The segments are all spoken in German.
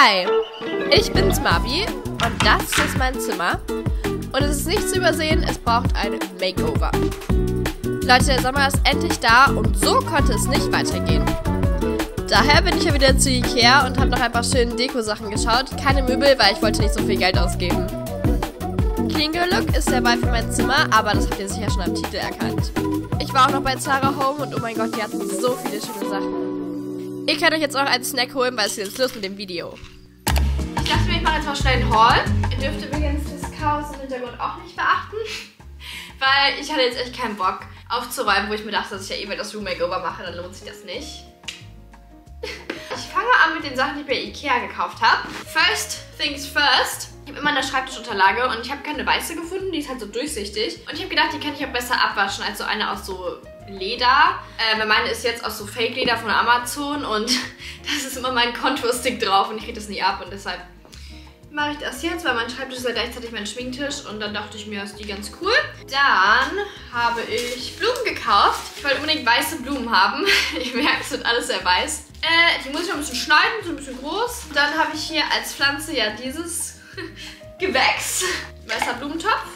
Hi, ich bin's Mabi und das ist mein Zimmer. Und es ist nicht zu übersehen, es braucht ein Makeover. Leute, der Sommer ist endlich da und so konnte es nicht weitergehen. Daher bin ich ja wieder zu Ikea und habe noch ein paar schöne Deko-Sachen geschaut. Keine Möbel, weil ich wollte nicht so viel Geld ausgeben. Clean Girl Look ist der Vibe für mein Zimmer, aber das habt ihr sicher schon am Titel erkannt. Ich war auch noch bei Zara Home und oh mein Gott, die hatten so viele schöne Sachen. Ihr könnt euch jetzt auch einen Snack holen, weil es geht jetzt los mit dem Video. Ich dachte mir, ich mache jetzt mal schnell einen Haul. Ihr dürft übrigens das Chaos im Hintergrund auch nicht beachten, weil ich hatte jetzt echt keinen Bock aufzuräumen, wo ich mir dachte, dass ich ja eh das Room Makeover mache, dann lohnt sich das nicht. Ich fange an mit den Sachen, die ich bei Ikea gekauft habe. First things first. Ich habe immer eine Schreibtischunterlage und ich habe keine weiße gefunden, die ist halt so durchsichtig. Und ich habe gedacht, die kann ich auch besser abwaschen als so eine aus so Leder. Meine ist jetzt aus so Fake-Leder von Amazon und das ist immer mein Konturstick drauf und ich kriege das nie ab und deshalb mache ich das jetzt, weil mein Schreibtisch ist ja gleichzeitig mein Schminktisch und dann dachte ich mir, ist die ganz cool. Dann habe ich Blumen gekauft. Ich wollte unbedingt weiße Blumen haben. Ich merke, es wird alles sehr weiß. Die muss ich noch ein bisschen schneiden, so ein bisschen groß. Dann habe ich hier als Pflanze ja dieses Gewächs. Weißer Blumentopf.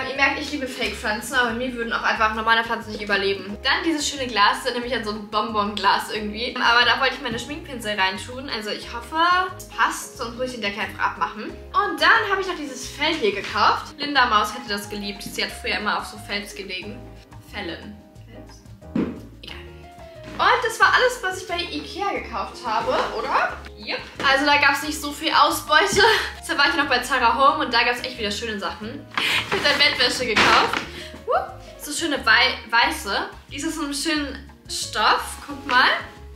Ihr merkt, ich liebe Fake-Pflanzen, aber mir würden auch einfach normale Pflanzen nicht überleben. Dann dieses schöne Glas, das erinnert mich an so ein Bonbon-Glas irgendwie. Aber da wollte ich meine Schminkpinsel reintun. Also ich hoffe, es passt, sonst muss ich den Deckel einfach abmachen. Und dann habe ich noch dieses Fell hier gekauft. Linda Maus hätte das geliebt. Sie hat früher immer auf so Fels gelegen. Fellen. Und das war alles, was ich bei Ikea gekauft habe, oder? Yep. Also da gab es nicht so viel Ausbeute. Deshalb war ich noch bei Zara Home und da gab es echt wieder schöne Sachen. Ich habe dann Bettwäsche gekauft. So schöne weiße. Die ist aus so einem schönen Stoff. Guck mal.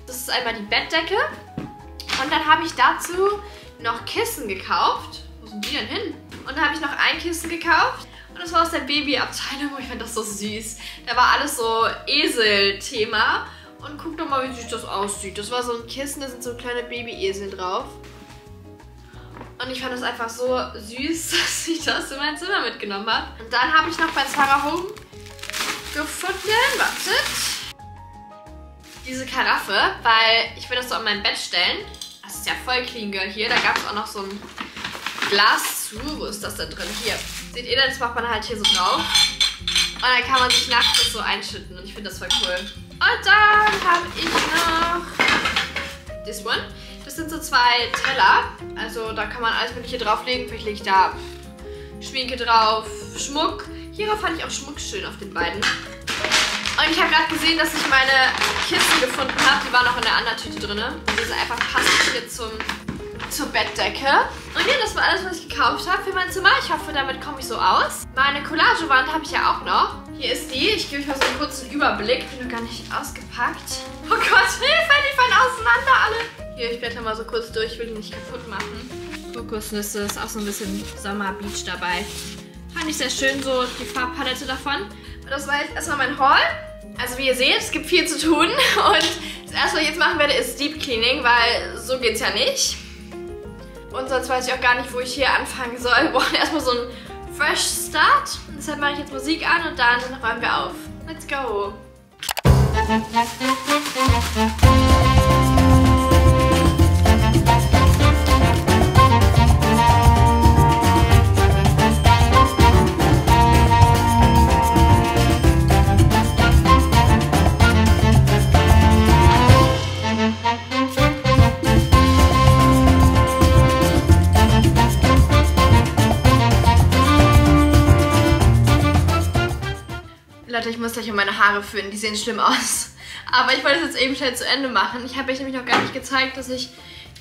Das ist einmal die Bettdecke. Und dann habe ich dazu noch Kissen gekauft. Wo sind die denn hin? Und dann habe ich noch ein Kissen gekauft. Und das war aus der Babyabteilung. Ich fand das so süß. Da war alles so Esel-Thema. Und guck doch mal, wie süß das aussieht. Das war so ein Kissen, da sind so kleine Babyesel drauf. Und ich fand das einfach so süß, dass ich das in mein Zimmer mitgenommen habe. Und dann habe ich noch bei Zara Home gefunden, wartet, diese Karaffe, weil ich will das so an mein Bett stellen. Das ist ja voll Clean Girl hier. Da gab es auch noch so ein Glas zu. Wo ist das denn drin? Hier. Seht ihr, das macht man halt hier so drauf. Und dann kann man sich nachts das so einschütten. Und ich finde das voll cool. Und dann habe ich noch this one. Das sind so 2 Teller. Also da kann man alles Mögliche drauflegen. Vielleicht lege ich da Schminke drauf, Schmuck. Hierauf fand ich auch Schmuck schön auf den beiden. Und ich habe gerade gesehen, dass ich meine Kissen gefunden habe. Die waren noch in der anderen Tüte drin. Die sind einfach passend hier zur Bettdecke. Und ja, das war alles, was ich gekauft habe für mein Zimmer. Ich hoffe, damit komme ich so aus. Meine Collagewand habe ich ja auch noch. Hier ist die. Ich gebe euch mal so einen kurzen Überblick. Bin noch gar nicht ausgepackt. Oh Gott, Hilfe, die fallen auseinander alle. Hier, ich blätter mal so kurz durch. Ich will die nicht kaputt machen. Kokosnüsse ist auch so ein bisschen Sommerbeach dabei. Fand ich sehr schön, so die Farbpalette davon. Und das war jetzt erstmal mein Haul. Also wie ihr seht, es gibt viel zu tun. Und das erste, was ich jetzt machen werde, ist Deep Cleaning, weil so geht's ja nicht. Und sonst weiß ich auch gar nicht, wo ich hier anfangen soll. Wir brauchen erstmal so einen Fresh Start. Und deshalb mache ich jetzt Musik an und dann räumen wir auf. Let's go! Leute, ich muss gleich meine Haare föhnen, die sehen schlimm aus. Aber ich wollte es jetzt eben schnell zu Ende machen. Ich habe euch nämlich noch gar nicht gezeigt, dass ich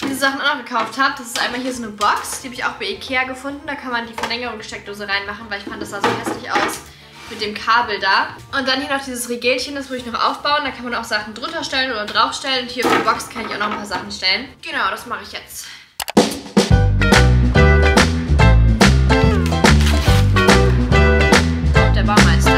diese Sachen auch noch gekauft habe. Das ist einmal hier so eine Box, die habe ich auch bei Ikea gefunden. Da kann man die Verlängerungssteckdose reinmachen, weil ich fand, das sah so hässlich aus mit dem Kabel da. Und dann hier noch dieses Regelchen, das muss ich noch aufbauen. Da kann man auch Sachen drunter stellen oder drauf stellen. Und hier auf die Box kann ich auch noch ein paar Sachen stellen. Genau, das mache ich jetzt. Der Baumeister.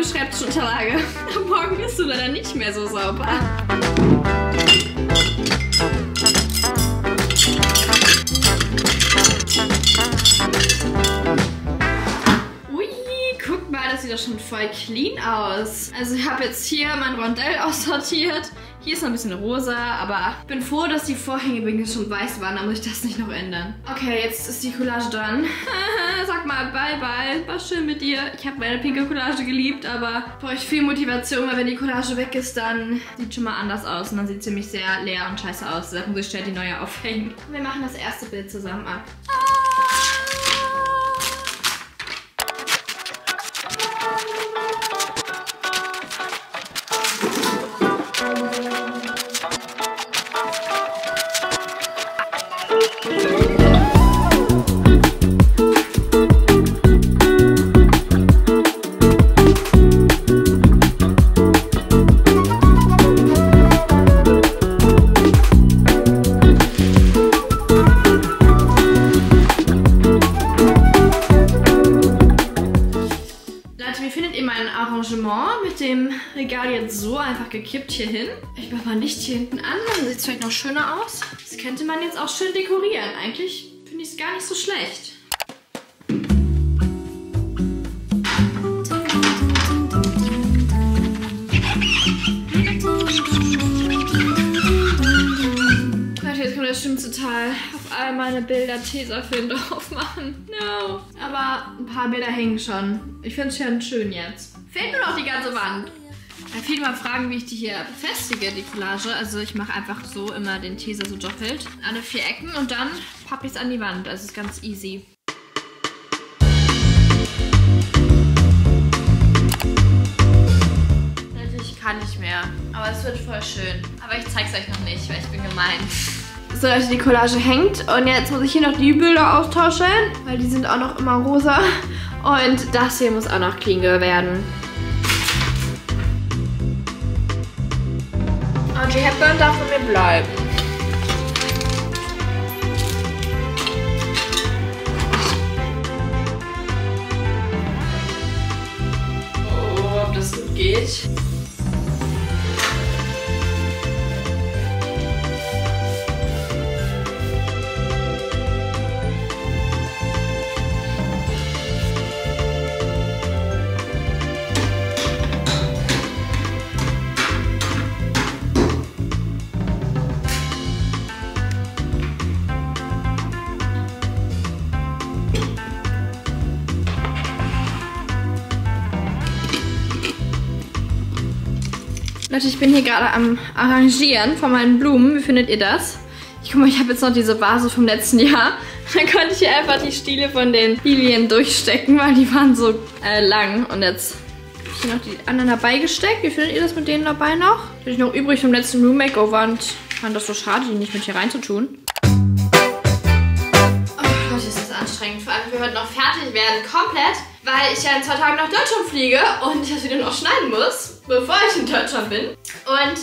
Schreibtischunterlage. Morgen bist du leider mehr so sauber. Ui, guck mal, das sieht doch schon voll clean aus. Also ich habe jetzt hier mein Rondell aussortiert. Hier ist noch ein bisschen rosa, aber ich bin froh, dass die Vorhänge übrigens schon weiß waren. Da muss ich das nicht noch ändern. Okay, jetzt ist die Collage dran. Sag mal bye bye. War schön mit dir. Ich habe meine pinke Collage geliebt, aber brauche ich viel Motivation, weil wenn die Collage weg ist, dann sieht schon mal anders aus. Und dann sieht es ziemlich sehr leer und scheiße aus. Deshalb muss ich schnell die neue aufhängen. Wir machen das erste Bild zusammen ab. Arrangement mit dem Regal jetzt so einfach gekippt hier hin. Ich mache mal Licht hier hinten an, dann sieht es vielleicht noch schöner aus. Das könnte man jetzt auch schön dekorieren. Eigentlich finde ich es gar nicht so schlecht. Jetzt kommt der schlimmste Teil. Auf all meine Bilder Tesafilm drauf machen. No. Aber ein paar Bilder hängen schon. Ich finde es schon schön jetzt. Fehlt nur noch die ganze Wand. Da viele mal fragen, wie ich die hier befestige, die Collage. Also ich mache einfach so immer den Tesa so doppelt. Alle 4 Ecken und dann pappe ich es an die Wand. Das ist ganz easy. Natürlich kann ich mehr. Aber es wird voll schön. Aber ich zeige es euch noch nicht, weil ich bin gemein. So, Leute, die Collage hängt und jetzt muss ich hier noch die Bilder austauschen, weil die sind auch noch immer rosa. Und das hier muss auch noch clean werden. Audrey Hepburn darf von mir bleiben. Oh, ob das gut geht. Leute, ich bin hier gerade am Arrangieren von meinen Blumen. Wie findet ihr das? Guck mal, ich habe jetzt noch diese Vase vom letzten Jahr. Dann konnte ich hier einfach die Stiele von den Lilien durchstecken, weil die waren so lang. Und jetzt habe ich hier noch die anderen dabei gesteckt. Wie findet ihr das mit denen dabei noch? Die habe ich noch übrig vom letzten Room Makeover und fand das so schade, die nicht mit hier reinzutun. Oh Gott, ist das anstrengend. Vor allem, wir heute noch fertig werden, komplett. Weil ich ja in 2 Tagen nach Deutschland fliege und ich das wieder noch schneiden muss, bevor ich in Deutschland bin. Und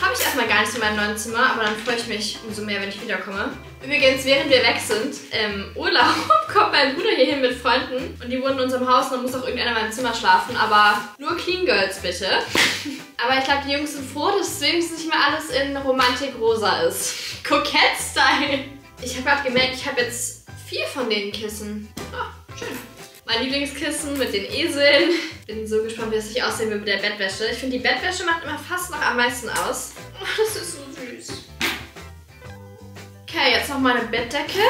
habe ich erstmal gar nicht so in meinem neuen Zimmer, aber dann freue ich mich umso mehr, wenn ich wiederkomme. Übrigens, während wir weg sind, im Urlaub, kommt mein Bruder hierhin mit Freunden und die wohnen in unserem Haus und dann muss auch irgendeiner in meinem Zimmer schlafen, aber nur Clean Girls bitte. Aber ich glaube, die Jungs sind froh, dass wenigstens nicht mehr alles in Romantik-Rosa ist. Kokett-Style. Ich habe gerade gemerkt, ich habe jetzt 4 von den Kissen. Oh, schön. Mein Lieblingskissen mit den Eseln. Bin so gespannt, wie es sich aussehen wird mit der Bettwäsche. Ich finde, die Bettwäsche macht immer fast noch am meisten aus. Oh, das ist so süß. Okay, jetzt noch meine Bettdecke.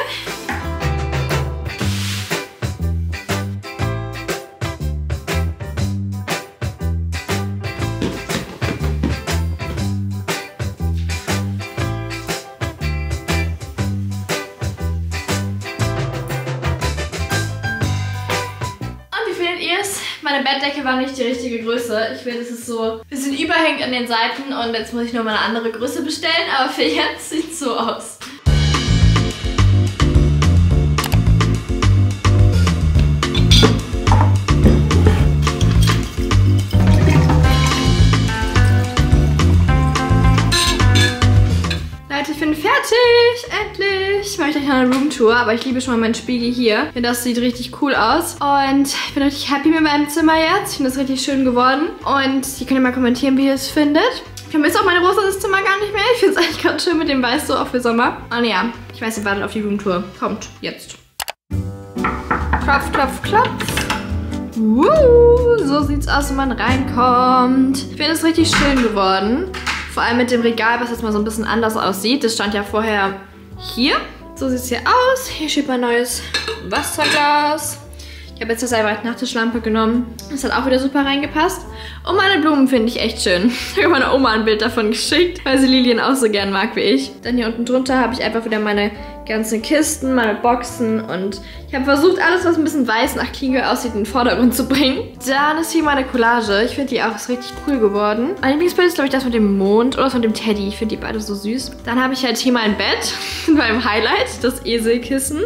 Meine Bettdecke war nicht die richtige Größe. Ich will, dass es so ein bisschen überhängt an den Seiten und jetzt muss ich noch mal eine andere Größe bestellen, aber für jetzt sieht es so aus. Leute, ich bin fertig! Endlich! mache ich gleich noch eine Roomtour, aber ich liebe schon mal meinen Spiegel hier. Ich finde, das sieht richtig cool aus. Und ich bin richtig happy mit meinem Zimmer jetzt. Ich finde das richtig schön geworden. Und ihr könnt ja mal kommentieren, wie ihr es findet. Ich vermisse auch meine rosa Zimmer gar nicht mehr. Ich finde es eigentlich ganz schön mit dem Weiß so, auch für Sommer. Und ja, ich weiß, ihr wartet auf die Roomtour. Kommt, jetzt. Klopf, klopf, klopf. So sieht's aus, wenn man reinkommt. Ich finde es richtig schön geworden. Vor allem mit dem Regal, was jetzt mal so ein bisschen anders aussieht. Das stand ja vorher hier. So sieht es hier aus. Hier steht mein neues Wasserglas. Ich habe jetzt das einfach Nachttischlampe genommen. Das hat auch wieder super reingepasst. Und meine Blumen finde ich echt schön. Ich habe meiner Oma ein Bild davon geschickt, weil sie Lilien auch so gern mag wie ich. Dann hier unten drunter habe ich einfach wieder meine ganzen Kisten, meine Boxen. Und ich habe versucht, alles, was ein bisschen weiß nach Clean Girl aussieht, in den Vordergrund zu bringen. Dann ist hier meine Collage. Ich finde die auch ist richtig cool geworden. Mein Lieblingsbild ist, glaube ich, das mit dem Mond oder das mit dem Teddy. Ich finde die beide so süß. Dann habe ich halt hier mein Bett beim Highlight, das Eselkissen.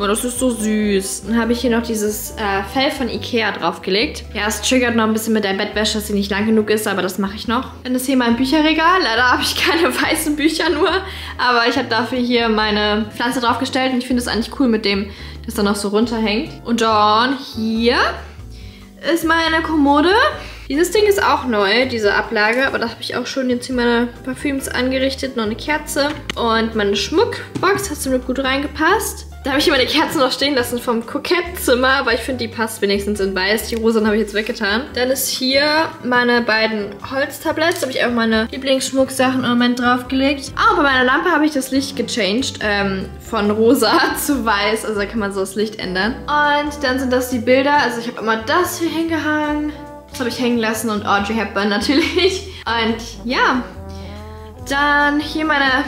Oh, das ist so süß. Dann habe ich hier noch dieses Fell von Ikea draufgelegt. Ja, es triggert noch ein bisschen mit der Bettwäsche, dass sie nicht lang genug ist, aber das mache ich noch. Dann ist hier mein Bücherregal. Leider habe ich keine weißen Bücher nur, aber ich habe dafür hier meine Pflanze draufgestellt und ich finde es eigentlich cool mit dem, das dann noch so runterhängt. Und dann hier ist meine Kommode. Dieses Ding ist auch neu, diese Ablage, aber da habe ich auch schon jetzt hier meine Parfüms angerichtet. Noch eine Kerze und meine Schmuckbox hat zum Glück gut reingepasst. Da habe ich hier meine Kerzen noch stehen lassen vom Kokettzimmer, aber ich finde, die passt wenigstens in weiß. Die rosa habe ich jetzt weggetan. Dann ist hier meine beiden Holztabletts. Da habe ich auch meine Lieblingsschmucksachen im Moment draufgelegt. Ah, bei meiner Lampe habe ich das Licht gechanged. Von rosa zu weiß. Also da kann man so das Licht ändern. Und dann sind das die Bilder. Also ich habe immer das hier hingehangen. Das habe ich hängen lassen und Audrey Hepburn natürlich. Und ja, dann hier meine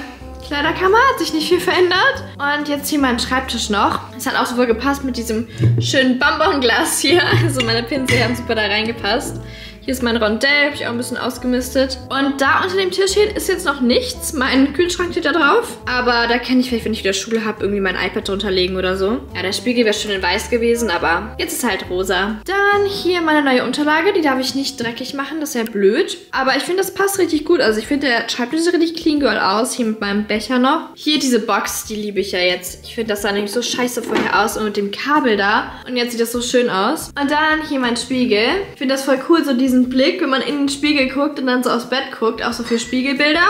Kleiderkammer, hat sich nicht viel verändert. Und jetzt hier mein Schreibtisch noch. Es hat auch super gepasst mit diesem schönen Bonbonglas hier. Also meine Pinsel haben super da reingepasst. Hier ist mein Rondell, habe ich auch ein bisschen ausgemistet. Und da unter dem Tisch hier ist jetzt noch nichts. Mein Kühlschrank steht da drauf. Aber da kann ich vielleicht, wenn ich wieder Schule habe, irgendwie mein iPad drunter legen oder so. Ja, der Spiegel wäre schon in weiß gewesen, aber jetzt ist halt rosa. Dann hier meine neue Unterlage. Die darf ich nicht dreckig machen, das ist ja blöd. Aber ich finde, das passt richtig gut. Also ich finde, der Schreibtisch sieht richtig clean girl aus. Hier mit meinem Becher noch. Hier diese Box, die liebe ich ja jetzt. Ich finde, das sah nämlich so scheiße vorher aus und mit dem Kabel da. Und jetzt sieht das so schön aus. Und dann hier mein Spiegel. Ich finde das voll cool, so diesen Blick, wenn man in den Spiegel guckt und dann so aufs Bett guckt, auch so für Spiegelbilder.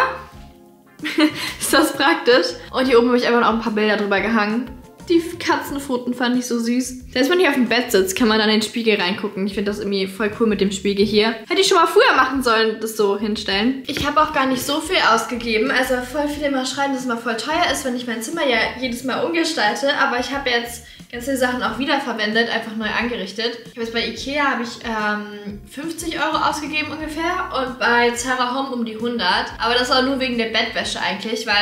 Ist das praktisch. Und hier oben habe ich einfach noch ein paar Bilder drüber gehangen. Die Katzenpfoten fand ich so süß. Selbst wenn ich auf dem Bett sitze, kann man dann in den Spiegel reingucken. Ich finde das irgendwie voll cool mit dem Spiegel hier. Hätte ich schon mal früher machen sollen, das so hinstellen. Ich habe auch gar nicht so viel ausgegeben. Also voll viele immer schreiben, dass es mal voll teuer ist, wenn ich mein Zimmer ja jedes Mal umgestalte. Aber ich habe jetzt ganz viele Sachen auch wiederverwendet, einfach neu angerichtet. Ich habe jetzt bei Ikea habe ich 50 € ausgegeben ungefähr und bei Zara Home um die 100. Aber das auch nur wegen der Bettwäsche eigentlich, weil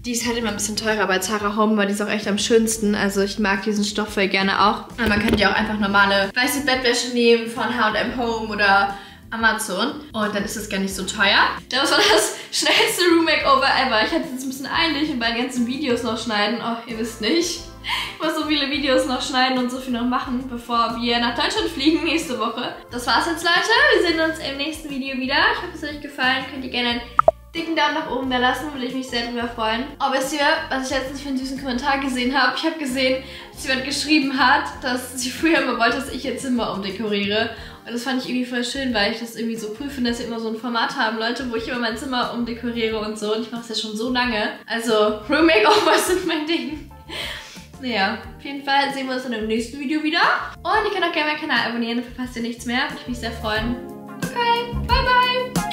die ist halt immer ein bisschen teurer bei Zara Home, weil die ist auch echt am schönsten. Also ich mag diesen Stoff voll gerne auch. Aber man könnte ja auch einfach normale weiße Bettwäsche nehmen von H&M Home oder Amazon. Und dann ist das gar nicht so teuer. Das war das schnellste Room Makeover ever. Ich hatte jetzt ein bisschen eilig und bei den ganzen Videos noch schneiden. Oh, ihr wisst nicht. Ich muss so viele Videos noch schneiden und so viel noch machen, bevor wir nach Deutschland fliegen nächste Woche. Das war's jetzt, Leute. Wir sehen uns im nächsten Video wieder. Ich hoffe, es hat euch gefallen. Könnt ihr gerne einen dicken Daumen nach oben da lassen, würde ich mich sehr drüber freuen. Oh, wisst ihr, was ich letztens für einen süßen Kommentar gesehen habe? Ich habe gesehen, dass jemand geschrieben hat, dass sie früher immer wollte, dass ich ihr Zimmer umdekoriere. Und das fand ich irgendwie voll schön, weil ich das irgendwie so cool finde, dass sie immer so ein Format haben, Leute, wo ich immer mein Zimmer umdekoriere und so. Und ich mache es ja schon so lange. Also, Room Makeovers sind mein Ding. Naja, auf jeden Fall sehen wir uns dann im nächsten Video wieder. Und ihr könnt auch gerne meinen Kanal abonnieren, dann verpasst ihr nichts mehr. Würde ich mich sehr freuen. Okay, bye bye!